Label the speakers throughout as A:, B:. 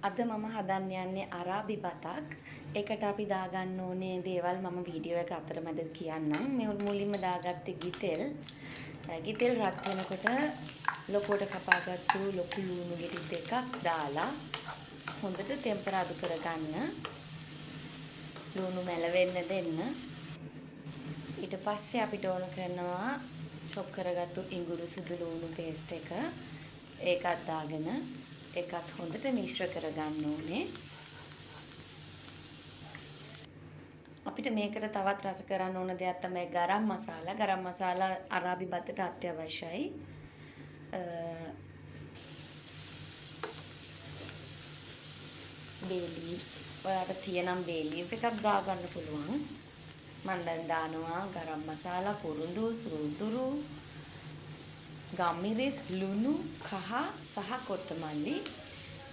A: අද මම හදන්න යන්නේ අරාබි බතක්. ඒකට අපි දාගන්න ඕනේ දේවල් මම වීඩියෝ එක අතරමැද කියන්නම්. මේ මුලින්ම දාගත්තේ ගිතෙල්. ගිතෙල් රත් වෙනකොට ලොකුවට කපාගත්තු ලොකු ලුණු ගෙඩි දෙකක් දාලා හොඳට ටෙම්පරාදු කරගන්න. ලුණු මැලවෙන්න දෙන්න. ඊට පස්සේ අපිට ඕන කරනවා චොප් කරගත්තු ඉඟුරු සුදු ලුණු පේස්ට් එක. ඒකත් දාගෙන ඒකත් හොඳට මිශ්‍ර කරගන්න ඕනේ. අපිට මේකට තවත් රස කරන්න ඕන දෙයක් තමයි ගරම් මසාලා. ගරම් මසාලා අරාබි බතට අත්‍යවශ්‍යයි. bay leaves ඔයාලට තියෙනම් bay leaf එකක් දාගන්න පුළුවන්. මම දැන් දානවා ගරම් මසාලා, කුරුඳු, සුරුඳුරු, ගම්මිරිස්, ලුණු, කහ සහ කොත්තමල්ලි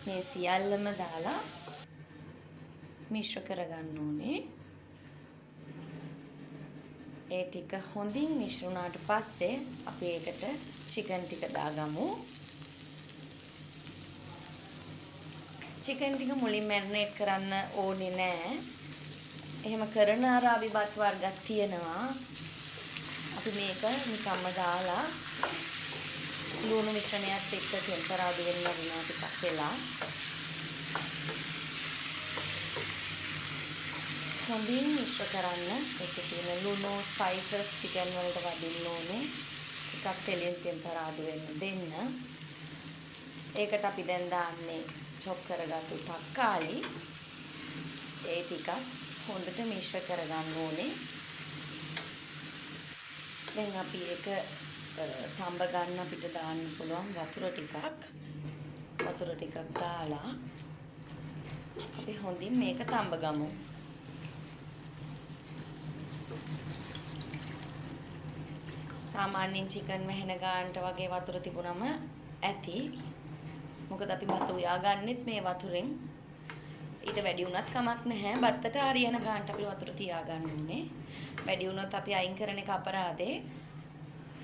A: මේ සියල්ලම දාලා මිශ්‍ර කරගන්න ඕනේ. ඒ ටික හොඳින් මිශ්‍ර වුණාට පස්සේ අපි ඒකට චිකන් ටික දාගමු. චිකන් ටික මුලින් මැරිනේට් කරන්න ඕනේ නෑ. එහෙම කරන අරාබි බත් වර්ගයක් තියෙනවා. අපි මේක නිකම්ම දාලා ලුණු මිශ්‍රණයත් එක්ක ටෙම්පරාදු වෙන්න විනා ටිකක් වෙලා හොඳින් මිශ්‍ර කරන්න. ඒකේ තියෙන ලුණු ස්පයිසස් චිකන් වලට වදින්න ඕනේ. ටිකක් තෙලෙන් ටෙම්පරාදු වෙන්න දෙන්න. ඒකට අපි දැන් දාන්නේ චොප් කරගත්තු තක්කාලි. ඒ ටිකක් හොඳට මිශ්‍ර කරගන්න ඕනේ. දැන් අපි ඒක තඹ ගන්න අපිට දාන්න පුළුවන් වතුර ටිකක් දාලා අපි හොඳින් මේක තඹ ගමු. සාමාන්‍යයෙන් චිකන් වැහෙන ගන්නට වගේ වතුර තිබුණම ඇති. මොකද අපි බත උයාගන්නෙත් මේ වතුරෙන්. ඊට වැඩි වුණත් කමක් නැහැ. බත්තට හරියන ගන්නට අපි වතුර තියාගන්න ඕනේ. වැඩි වුණොත් අපි අයින් කරන එක අපරාධේ.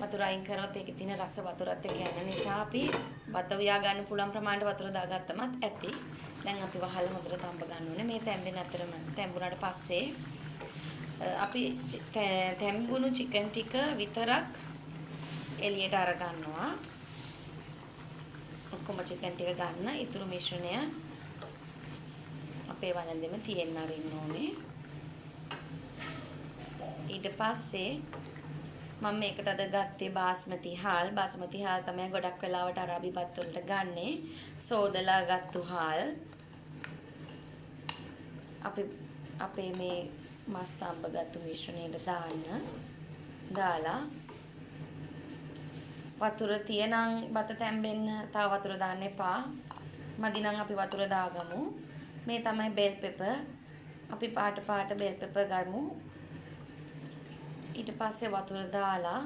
A: වතුර අයින් කරොත් ඒකේ තියෙන රස වතුරත් එක්ක යන නිසා අපි බත උයා ගන්න පුළුවන් ප්‍රමාණයට වතුර දාගත්තමත් ඇති. දැන් අපි වහලා හොඳට තඹ ගන්න ඕනේ. මේ තැම්බෙන අතරම තැම්බුණාට පස්සේ අපි තැම්බුණු චිකන් ටික විතරක් එළියට අර ගන්නවා. ඔක්කොම චිකන් ටික ගන්න. ඊතුරු මිශ්‍රණය අපේ වළඳෙම තියෙන්න අරින්න ඕනේ. ඊට පස්සේ මම මේකට අද ගත්තේ බාස්මති හාල්. බාස්මති හාල් තමයි ගොඩක් වෙලාවට අරාබි බත් වලට ගන්නෙ. සෝදලා ගත්තු හාල්. අපි අපේ මේ මස් තඹ ගත්තු මිශ්‍රණයට දාලා වතුර තියනම් බත තැම්බෙන්න තව වතුර දාන්න එපා. මදි නම් අපි වතුර දාගමු. මේ තමයි බෙල් පෙපර්. අපි පාට බෙල් පෙපර් ගමු. ඊට පස්සේ වතුර දාලා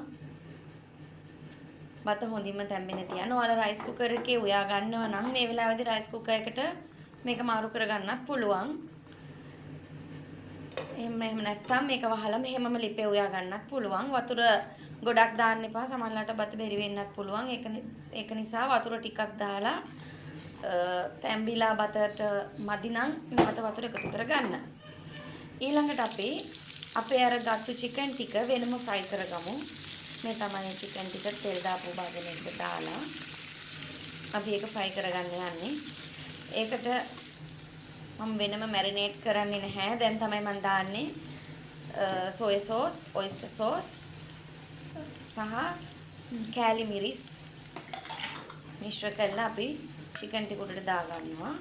A: බත හොඳින්ම තැම්බෙන්න තියන්න. ඔයාලා රයිස් කුකර් එකේ උයා ගන්නව නම් මේ වෙලාවේදී රයිස් කුකර් එකට මේක මාරු කරගන්නත් පුළුවන්. එහෙම නැත්නම් මේක වහලා මෙහෙමම ලිපේ උයා ගන්නත් පුළුවන්. වතුර ගොඩක් දාන්න එපා. සමහරවිට බත බෙරි වෙන්නත් පුළුවන්. ඒක නිසා වතුර ටිකක් දාලා තැම්බිලා බතට මදි නම් නැවත වතුර එකතු කරගන්න. ඊළඟට අපි අපේ අර ගත්තු චිකන් ටික වෙනම ෆ්‍රයි කරගමු. මේ තමයි චිකන් ටික තෙල් දාපු භාජනයකට දාලා අපි ඒක ෆ්‍රයි කරගන්න යන්නේ. ඒකට මම වෙනම මැරිනේට් කරන්නේ නැහැ. දැන් තමයි මම දාන්නේ සෝය සෝස්, ඔයිස්ටර් සෝස් සහ කෑලි මිරිස් මිශ්‍ර කරලා අපි චිකන් ටික උඩට දාගන්නවා.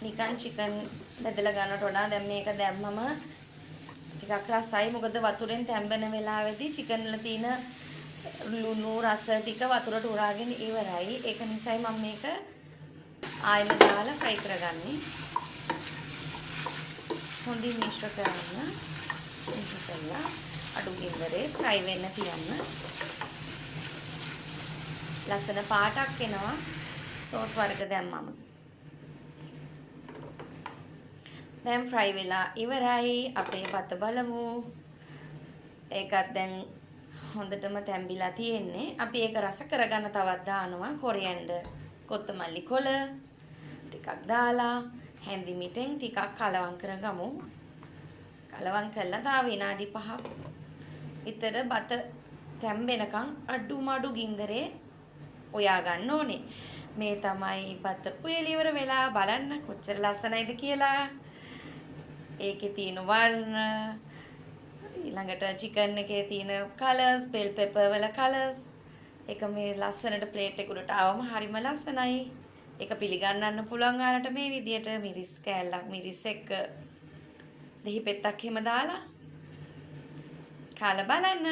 A: නිකන් චිකන් බෙදලා ගන්නට වඩා දැන් මේක දැම්මම ටිකක් රසයි. මොකද වතුරෙන් තැම්බෙන වෙලාවේදී චිකන් වල තියෙන ලුණු රස ටික වතුරට උරාගෙන ඉවරයි. ඒක නිසායි මම මේක ආයෙත් දාලා ෆ්‍රයි කරගන්නේ. හොඳින් මිශ්‍ර කරන්න. මිශ්‍ර කරලා අඩු ගින්දරේ ෆ්‍රයි වෙන්න තියන්න. ලස්සන පාටක් එනවා සෝස් වර්ග දැම්මම. දැන් ෆ්‍රයි වෙලා ඉවරයි. අපේ බත බලමු. ඒකත් දැන් හොඳටම තැම්බිලා තියෙන්නේ. අපි ඒක රස කරගන්න තවත් දානවා කොරියන්ඩර් කොත්තමල්ලි කොළ ටිකක් දාලා හැඳි මිටෙන් ටිකක් කලවම් කරගමු. කලවම් කරලා තා විනාඩි 5ක් විතර බත තැම්බෙනකන් අඩුමඩු ගින්දරේ උයා ගන්න ඕනේ. මේ තමයි බත උයලා ඉවර වෙලා බලන්න කොච්චර ලස්සනයිද කියලා. ඒකේ තියෙන වර්ණ ඊළඟට චිකන් එකේ තියෙන කලර්ස්, බෙල් පෙපර් වල කලර්ස්. ඒක මේ ලස්සනට ප්ලේට් එක උඩට ආවම හරිම ලස්සනයි. ඒක පිළිගන්නන්න පුළුවන් ඔයාලට මේ විදියට මිරිස් කෑල්ලක් මිරිස් එක්ක දෙහි පෙත්තක් එහෙම දාලා කාලා බලන්න.